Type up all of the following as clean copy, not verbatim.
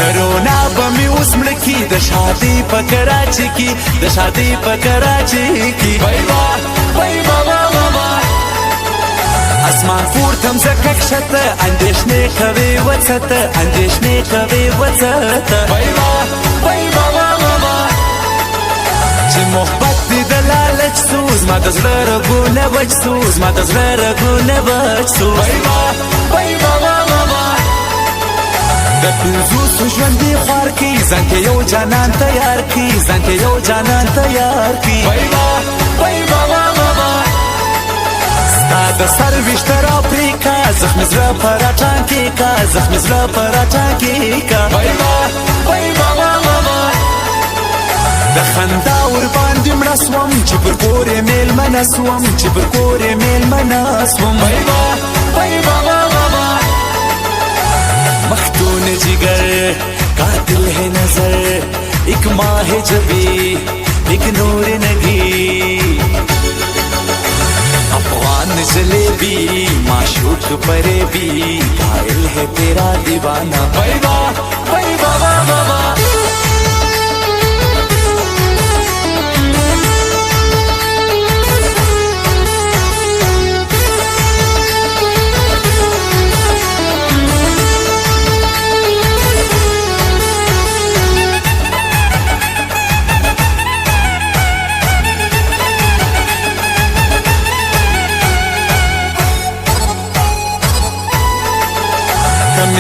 کرونا بمی اوس مړکی د شادي په کراچي کې د شادي په کراچي کې وای بابا اسمان پورتم زکه کښته اندېښنې کوي وڅته اندېښنې کوي وڅته وای بابا چې محبت دې د لالچ سوز ما د زړه رګونه وچ سوز ما د زړه رګونه وچ سوز وای بابا د پنځوسو ژوندې خوار کی ځان کې یو جانان تیار کی ځان کې یو جانان تیار کی وای بابا ستا د سر ویشته راپریکا زخم زړه په راټانکې کا زخم زړه په راټانکې کا وای بابا د خندا ور باندې مړه سوم چې پر کور یې میلمنه سوم چې پر کور یې میلمنه سوم وای بابا مختون जिगर कातिल है नजर एक माँ है जबी एक नूर नगी अफगान जलेबी माशूक फरेबी घायल है तेरा दीवाना वही बाबा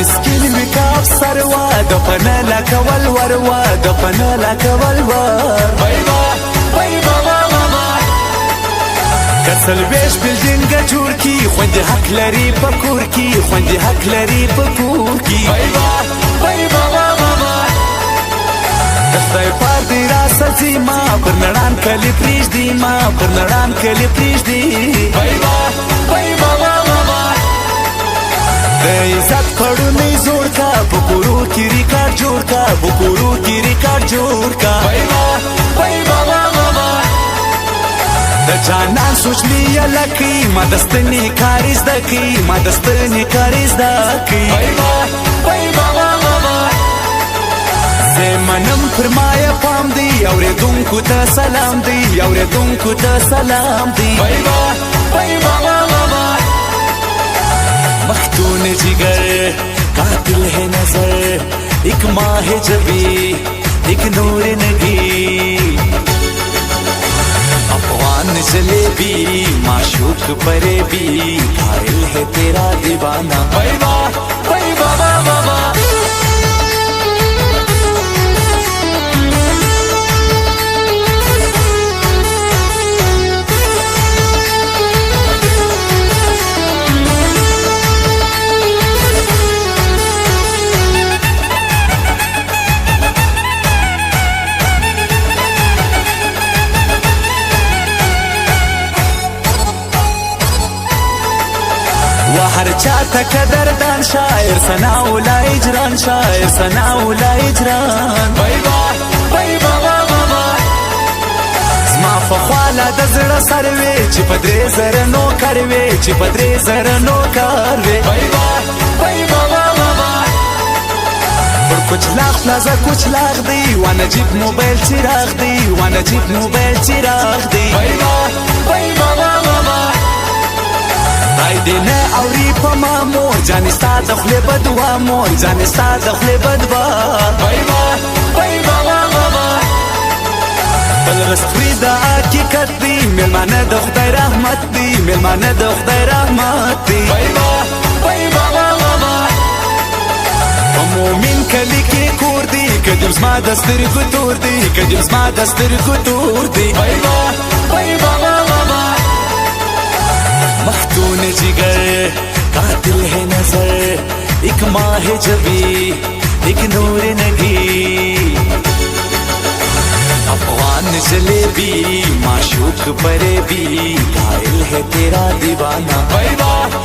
مسكين بكاف سروا دفنا لك والوروا دفنا لك والور وای بابا کسل بیش بلډینګ جوړ کی خوندې حق لري پکور کی خوندې حق لري پکور کی وای بابا دستای پاتې را سزي ما پر نړان کلی پریږدي ما پر نړان کلی پریږدي وای بابا د عزت پړونی زوړ کا بکورو کی ریکارډ جوړ کا بکورو کی ریکارډ جوړ کا وای بابا د جانان سوچ می لکی ما دستنی کاریز دکی ما دستنی کاریز دکی وای بابا زمنم فرمایا پام دی اوریدونکو ته سلام دی اوریدونکو ته سلام دی وای بابا مختون जिगर कातिल है नजर एक माँ है जबी एक नूर नगी अफगान जलेबी माशूक फरेबी घायल है तेरा दीवाना वही बाबा هر چاته قدردان شاعر ثنا ولا اجران شاعر ثنا ولا اجران وای بابا زما فخواله د زړه سروي چې پدري زره نو کاروي چې پدري زره نو کاروي وای بابا پر کچھ لاخ نازا کچھ لاخ دی وانا جیب موبایل چراغ دی وانا جیب موبایل چراغ دی وای بابا دې نه اوري په ما مور جانې ستا د خولې بدوا مور جانې ستا د خولې بدوا وای بابا بل رسوي د حقیقت دی مېلمانه د خدای رحمت دی مېلمانه د خدای رحمت دی وای بابا په مؤمن کلی کې کور دی کدیم زما د سترګو تور دی کدیم زما د سترګو تور دی وای بابا مختون जिगर कातिल है नजर एक माँ है जबी एक नूर नगी अफगान जलेबी माशूक फरेबी घायल है तेरा दीवाना वही बाबा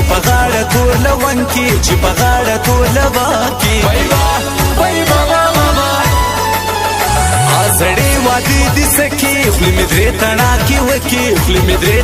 په غاړه تور لون کې چې په غاړه تور لبا کې بای بابا ازړې وادي دي سکي خپل مې درې تڼاکي وکي خپل مې درې